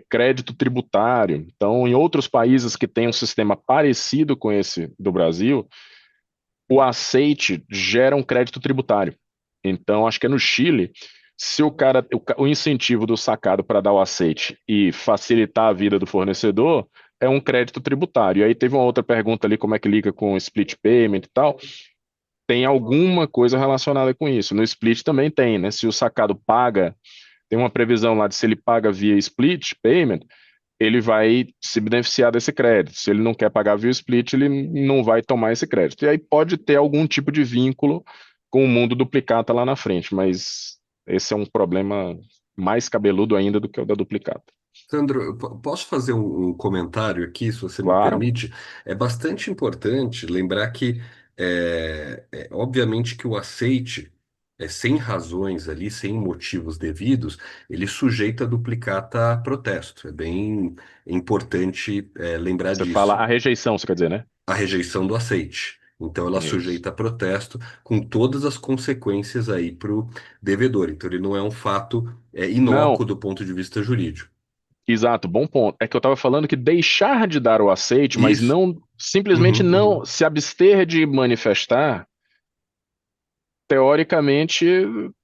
crédito tributário. Então, em outros países que têm um sistema parecido com esse do Brasil, o aceite gera um crédito tributário. Então, acho que é no Chile, se o incentivo do sacado para dar o aceite e facilitar a vida do fornecedor é um crédito tributário. E aí teve uma outra pergunta ali, como é que liga com split payment e tal. Tem alguma coisa relacionada com isso. No split também tem, né? Se o sacado paga, tem uma previsão lá de se ele paga via split payment, ele vai se beneficiar desse crédito. Se ele não quer pagar via split, ele não vai tomar esse crédito. E aí pode ter algum tipo de vínculo com o mundo duplicata lá na frente, mas esse é um problema mais cabeludo ainda do que o da duplicata. Sandro, eu posso fazer um comentário aqui, se você me Claro, permite? É bastante importante lembrar que, obviamente, que o aceite, sem razões ali, sem motivos devidos, ele sujeita a duplicata a protesto. É bem importante, lembrar você fala disso. a rejeição, você quer dizer, né? A rejeição do aceite. Então, ela Isso. sujeita a protesto com todas as consequências aí para o devedor. Então, ele não é um fato, Não, inócuo do ponto de vista jurídico. exato, bom ponto. É que eu estava falando que deixar de dar o aceite, mas Isso. não simplesmente Uhum, não uhum. se abster de manifestar, teoricamente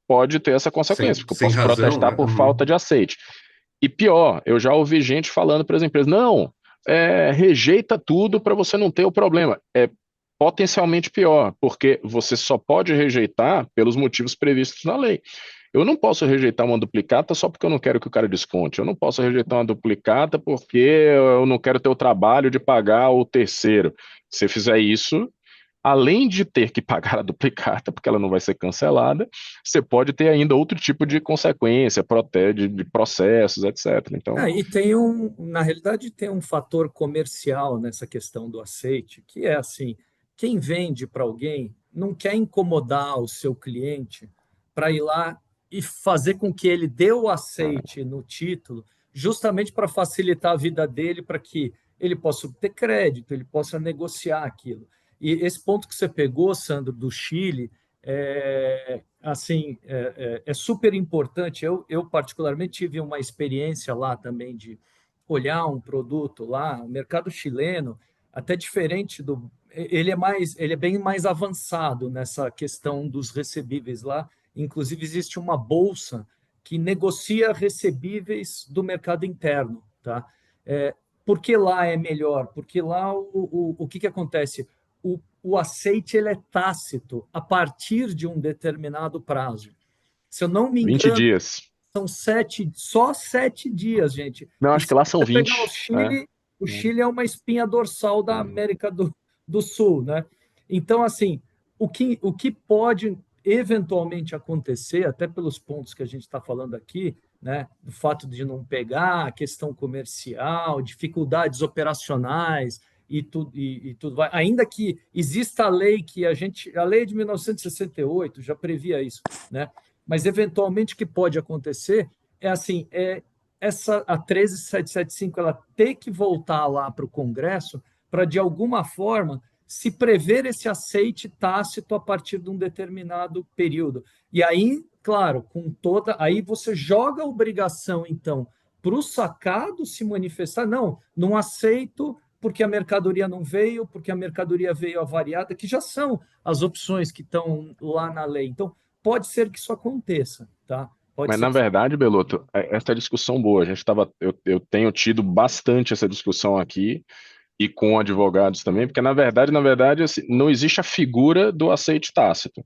pode ter essa consequência, porque eu Sem posso razão, protestar né? por falta Uhum. de aceite. E pior, eu já ouvi gente falando para as empresas, não, rejeita tudo para você não ter o problema. É potencialmente pior, porque você só pode rejeitar pelos motivos previstos na lei. Eu não posso rejeitar uma duplicata só porque eu não quero que o cara desconte. Eu não posso rejeitar uma duplicata porque eu não quero ter o trabalho de pagar o terceiro. Se fizer isso, além de ter que pagar a duplicata, porque ela não vai ser cancelada, você pode ter ainda outro tipo de consequência, de processos, etc. Então, E na realidade, tem um fator comercial nessa questão do aceite, que é assim, quem vende para alguém não quer incomodar o seu cliente para ir lá e fazer com que ele dê o aceite no título, justamente para facilitar a vida dele, para que ele possa obter crédito, ele possa negociar aquilo. E esse ponto que você pegou, Sandro, do Chile, é super importante. Eu particularmente tive uma experiência lá também de olhar um produto lá, o mercado chileno, até diferente do, ele é bem mais avançado nessa questão dos recebíveis lá. Inclusive existe uma bolsa que negocia recebíveis do mercado interno, tá? É, por que lá é melhor? Porque lá o que acontece? O aceite ele é tácito a partir de um determinado prazo. Se eu não me 20 engano, dias. são só 7 dias, gente. Não, E acho que se lá são você pegar 20. É. O Chile é uma espinha dorsal da América do Sul, né? Então, assim, o que pode eventualmente acontecer, até pelos pontos que a gente está falando aqui, né? Do fato de não pegar, a questão comercial, dificuldades operacionais e tudo vai. Ainda que exista a lei a lei de 1968 já previa isso, né? Mas eventualmente o que pode acontecer é assim, a 13775 ela ter que voltar lá para o Congresso para de alguma forma se prever esse aceite tácito a partir de um determinado período. E aí, claro, com toda. Aí você joga a obrigação, então, para o sacado se manifestar. Não, não aceito porque a mercadoria não veio, porque a mercadoria veio avariada, que já são as opções que estão lá na lei. Então, pode ser que isso aconteça, tá? Pode Mas, ser na que isso verdade, Beloto, essa discussão boa, eu tenho tido bastante essa discussão aqui, e com advogados também, porque na verdade, assim, não existe a figura do aceite tácito,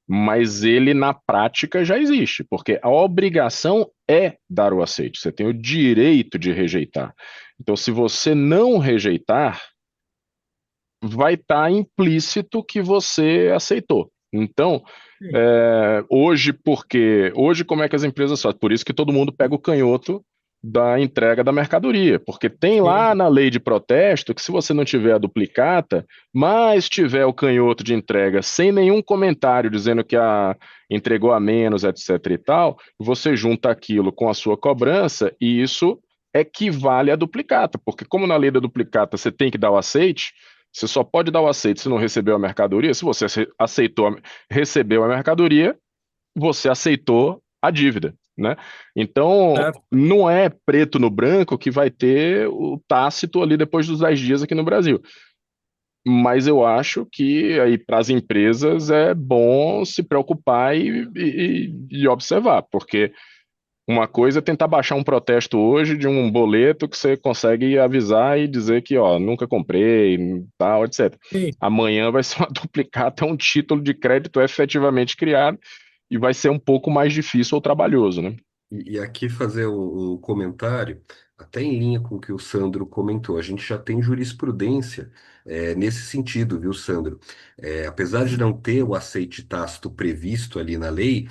mas ele na prática já existe, porque a obrigação é dar o aceite, você tem o direito de rejeitar. Então, se você não rejeitar, vai estar implícito que você aceitou. Então, hoje como é que as empresas fazem? Por isso que todo mundo pega o canhoto da entrega da mercadoria, porque tem sim, lá na lei de protesto que se você não tiver a duplicata, mas tiver o canhoto de entrega sem nenhum comentário dizendo que entregou a menos, etc e tal, você junta aquilo com a sua cobrança e isso equivale à duplicata, porque como na lei da duplicata você tem que dar o aceite, você só pode dar o aceite se não recebeu a mercadoria. Se você recebeu a mercadoria, você aceitou a dívida, né? Então, certo? não é preto no branco que vai ter o tácito ali depois dos 10 dias aqui no Brasil. Mas eu acho que aí para as empresas é bom se preocupar e observar, porque uma coisa é tentar baixar um protesto hoje de um boleto que você consegue avisar e dizer que, ó, nunca comprei, tal, etc. Sim. Amanhã vai ser uma duplicata, um título de crédito efetivamente criado e vai ser um pouco mais difícil ou trabalhoso, né? E aqui fazer um comentário, até em linha com o que o Sandro comentou. A gente já tem jurisprudência nesse sentido, viu, Sandro? Apesar de não ter o aceite tácito previsto ali na lei,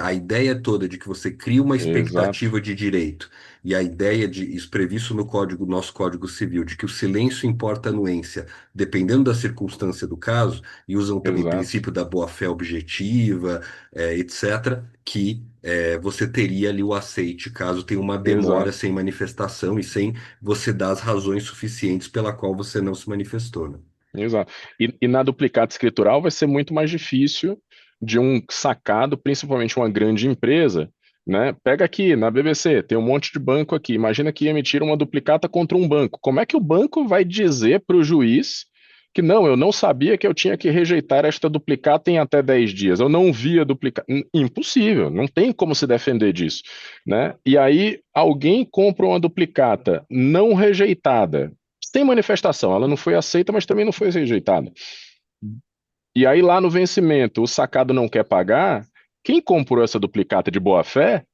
a ideia toda de que você cria uma Exato, expectativa de direito e a ideia de isso previsto no código, nosso Código Civil, de que o silêncio importa a anuência, dependendo da circunstância do caso, e usam também o exato, princípio da boa-fé objetiva, etc., que você teria ali o aceite caso tenha uma demora exato. sem manifestação e sem você dar as razões suficientes pela qual você não se manifestou, né? Exato. E na duplicata escritural vai ser muito mais difícil de um sacado, principalmente uma grande empresa, né? Pega aqui na BBC, tem um monte de banco aqui. Imagina que emitir uma duplicata contra um banco. Como é que o banco vai dizer para o juiz que não, eu não sabia que eu tinha que rejeitar esta duplicata em até 10 dias. Eu não via duplicata. Impossível, não tem como se defender disso, né? E aí alguém compra uma duplicata não rejeitada sem manifestação, ela não foi aceita, mas também não foi rejeitada. E aí, lá no vencimento, o sacado não quer pagar, quem comprou essa duplicata de boa fé,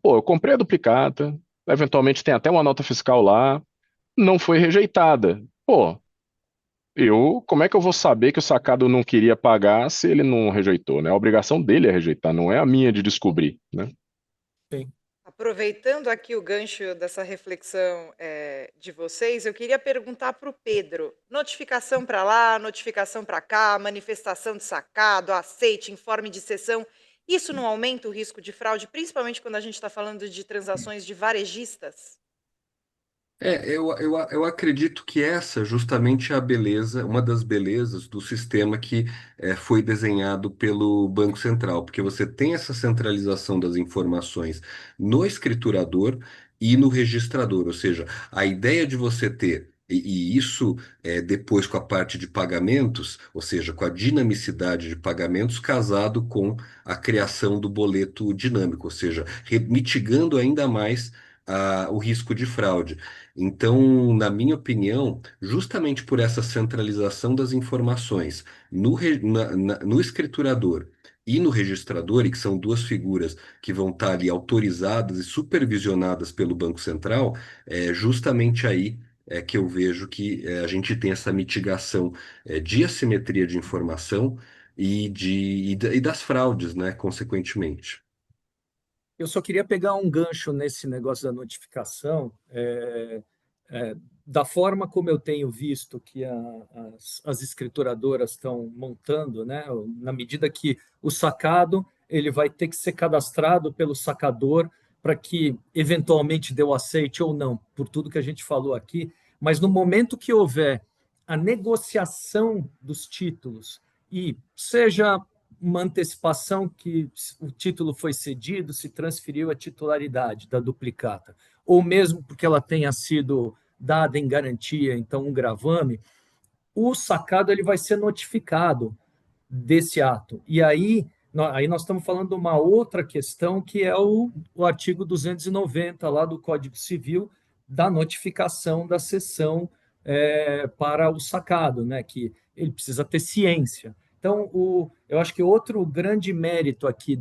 pô, eu comprei a duplicata, eventualmente tem até uma nota fiscal lá, não foi rejeitada. Pô, como é que eu vou saber que o sacado não queria pagar se ele não rejeitou, né? A obrigação dele é rejeitar, não é a minha de descobrir, né? Sim. Aproveitando aqui o gancho dessa reflexão de vocês, eu queria perguntar para o Pedro: notificação para lá, notificação para cá, manifestação de sacado, aceite, informe de cessão, isso não aumenta o risco de fraude, principalmente quando a gente está falando de transações de varejistas? Eu acredito que essa justamente é a beleza, uma das belezas do sistema que foi desenhado pelo Banco Central, porque você tem essa centralização das informações no escriturador e no registrador, ou seja, a ideia de você ter, e isso depois com a parte de pagamentos, ou seja, com a dinamicidade de pagamentos casado com a criação do boleto dinâmico, ou seja, mitigando ainda mais o risco de fraude. Então, na minha opinião, justamente por essa centralização das informações no escriturador e no registrador, e que são duas figuras que vão estar ali autorizadas e supervisionadas pelo Banco Central, é justamente aí que eu vejo que a gente tem essa mitigação de assimetria de informação e das fraudes, né, consequentemente. Eu só queria pegar um gancho nesse negócio da notificação, da forma como eu tenho visto que as escrituradoras estão montando, né? Na medida que o sacado ele vai ter que ser cadastrado pelo sacador para que eventualmente dê o aceite ou não, por tudo que a gente falou aqui, mas no momento que houver a negociação dos títulos e seja uma antecipação que o título foi cedido, se transferiu a titularidade da duplicata, ou mesmo porque ela tenha sido dada em garantia, então um gravame, o sacado ele vai ser notificado desse ato. E aí nós estamos falando de uma outra questão, que é o artigo 290 lá do Código Civil, da notificação da cessão para o sacado, né? Que ele precisa ter ciência. Então, eu acho que outro grande mérito aqui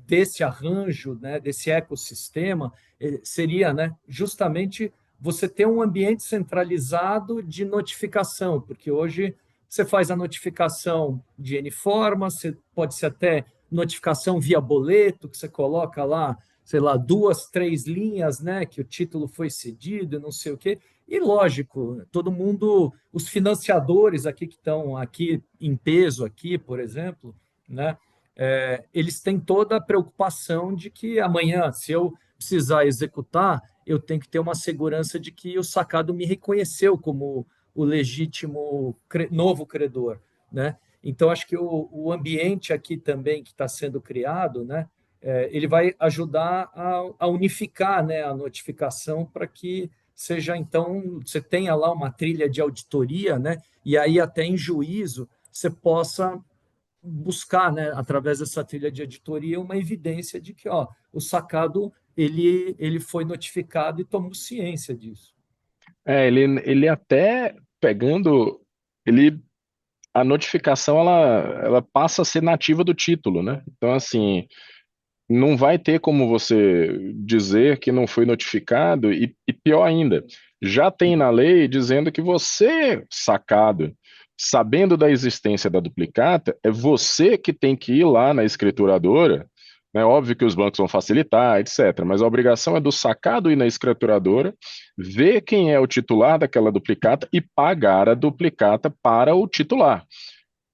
desse arranjo, né, desse ecossistema, seria, né, justamente você ter um ambiente centralizado de notificação, porque hoje você faz a notificação de N forma, pode ser até notificação via boleto, que você coloca lá, sei lá, 2, 3 linhas, né, que o título foi cedido, não sei o quê. E, lógico, todo mundo, os financiadores aqui que estão aqui em peso, aqui, por exemplo, né, eles têm toda a preocupação de que amanhã, se eu precisar executar, eu tenho que ter uma segurança de que o sacado me reconheceu como o legítimo novo credor, né? Então, acho que o ambiente aqui também que está sendo criado, né, ele vai ajudar a unificar, né, a notificação para que seja, então, você tenha lá uma trilha de auditoria, né, e aí até em juízo você possa buscar, né, através dessa trilha de auditoria, uma evidência de que o sacado ele foi notificado e tomou ciência disso. Ele até pegando, a notificação ela passa a ser nativa do título, né? Então, assim, não vai ter como você dizer que não foi notificado, e pior ainda, já tem na lei dizendo que você, sacado, sabendo da existência da duplicata, é você que tem que ir lá na escrituradora, né? Óbvio que os bancos vão facilitar, etc., mas a obrigação é do sacado ir na escrituradora, ver quem é o titular daquela duplicata e pagar a duplicata para o titular.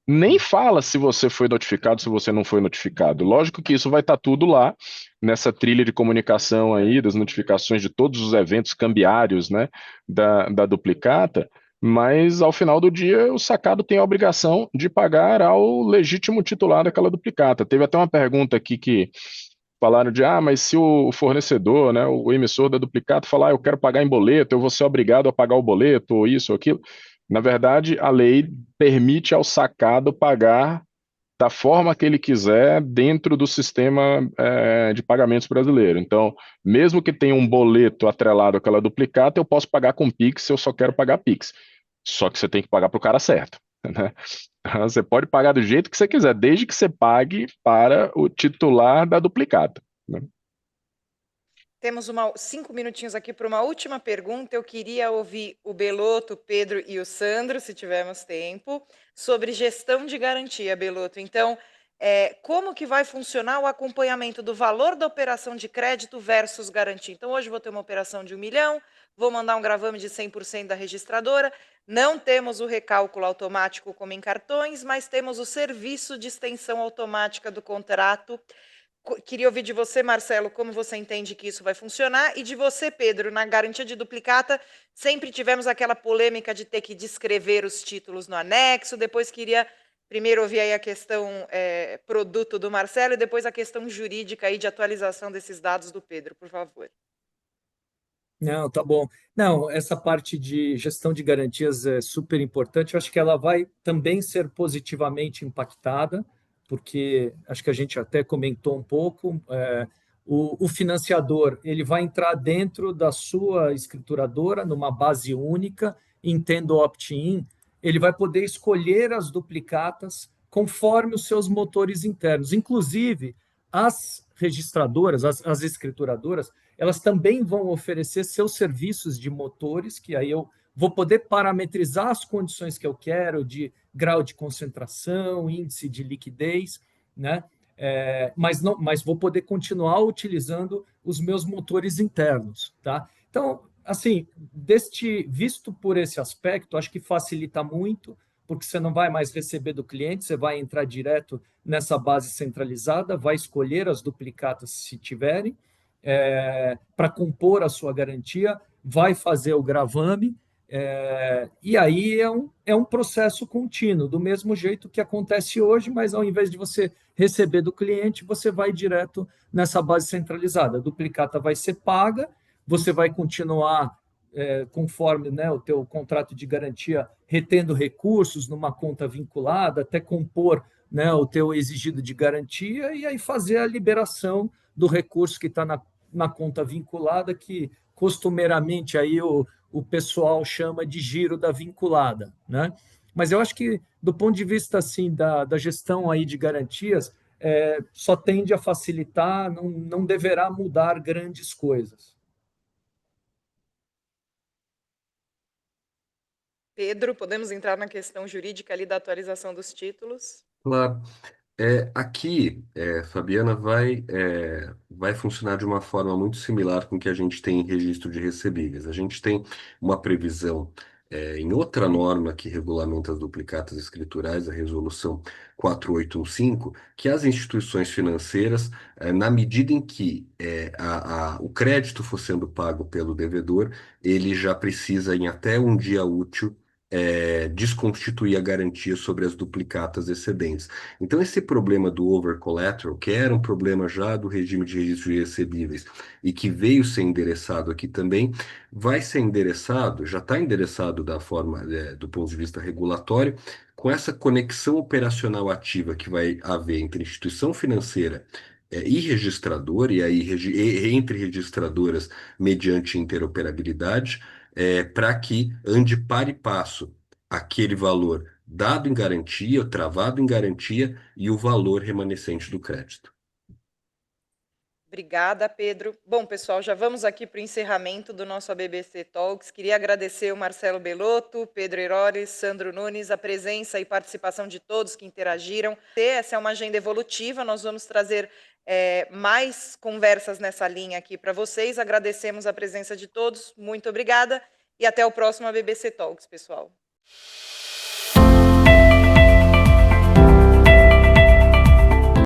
Nem fala se você foi notificado, se você não foi notificado. Lógico que isso vai estar tudo lá, nessa trilha de comunicação aí, das notificações de todos os eventos cambiários, né, da duplicata, mas ao final do dia o sacado tem a obrigação de pagar ao legítimo titular daquela duplicata. Teve até uma pergunta aqui que falaram de, mas se o fornecedor, né, o emissor da duplicata falar, eu quero pagar em boleto, eu vou ser obrigado a pagar o boleto, ou isso, ou aquilo. Na verdade, a lei permite ao sacado pagar da forma que ele quiser dentro do sistema de pagamentos brasileiro. Então, mesmo que tenha um boleto atrelado àquela duplicata, eu posso pagar com Pix se eu só quero pagar Pix. Só que você tem que pagar para o cara certo, né? Você pode pagar do jeito que você quiser, desde que você pague para o titular da duplicata, né? Temos 5 minutinhos aqui para uma última pergunta. Eu queria ouvir o Belotto, o Pedro e o Sandro, se tivermos tempo, sobre gestão de garantia, Belotto. Então, como que vai funcionar o acompanhamento do valor da operação de crédito versus garantia? Então, hoje vou ter uma operação de 1 milhão, vou mandar um gravame de 100% da registradora, não temos o recálculo automático como em cartões, mas temos o serviço de extensão automática do contrato. Queria ouvir de você, Marcelo, como você entende que isso vai funcionar, e de você, Pedro, na garantia de duplicata, sempre tivemos aquela polêmica de ter que descrever os títulos no anexo, depois queria primeiro ouvir aí a questão produto do Marcelo e depois a questão jurídica aí de atualização desses dados do Pedro, por favor. Não, tá bom. Não, essa parte de gestão de garantias é super importante. Eu acho que ela vai também ser positivamente impactada, porque acho que a gente até comentou um pouco, o financiador ele vai entrar dentro da sua escrituradora, numa base única, entendo opt-in, ele vai poder escolher as duplicatas conforme os seus motores internos. Inclusive, as registradoras, as escrituradoras, elas também vão oferecer seus serviços de motores, que aí eu vou poder parametrizar as condições que eu quero, de grau de concentração, índice de liquidez, né? Mas vou poder continuar utilizando os meus motores internos, tá? Então, assim, visto por esse aspecto, acho que facilita muito, porque você não vai mais receber do cliente, você vai entrar direto nessa base centralizada, vai escolher as duplicatas se tiverem, para compor a sua garantia, vai fazer o gravame, E aí é um processo contínuo, do mesmo jeito que acontece hoje, mas ao invés de você receber do cliente, você vai direto nessa base centralizada. A duplicata vai ser paga, você vai continuar, conforme, né, o teu contrato de garantia, retendo recursos numa conta vinculada, até compor, né, o teu exigido de garantia, e aí fazer a liberação do recurso que está na conta vinculada, que costumeiramente aí o pessoal chama de giro da vinculada, né? Mas eu acho que, do ponto de vista assim da gestão aí de garantias, só tende a facilitar, não deverá mudar grandes coisas. Pedro, podemos entrar na questão jurídica ali da atualização dos títulos? Claro. Aqui, Fabiana, vai funcionar de uma forma muito similar com o que a gente tem em registro de recebíveis. A gente tem uma previsão, em outra norma que regulamenta as duplicatas escriturais, a Resolução 4815, que as instituições financeiras, na medida em que o crédito for sendo pago pelo devedor, ele já precisa, em até um dia útil, desconstituir a garantia sobre as duplicatas excedentes. Então, esse problema do over collateral, que era um problema já do regime de registro de recebíveis e que veio ser endereçado aqui também, vai ser endereçado, já está endereçado da forma, do ponto de vista regulatório, com essa conexão operacional ativa que vai haver entre instituição financeira e registrador, e aí entre registradoras mediante interoperabilidade, para que ande par e passo aquele valor dado em garantia, travado em garantia e o valor remanescente do crédito. Obrigada, Pedro. Bom, pessoal, já vamos aqui para o encerramento do nosso ABBC Talks. Queria agradecer o Marcelo Belotto, Pedro Heroles, Sandro Nunes, a presença e participação de todos que interagiram. Essa é uma agenda evolutiva, nós vamos trazer mais conversas nessa linha aqui para vocês. Agradecemos a presença de todos, muito obrigada e até o próximo ABBC Talks, pessoal.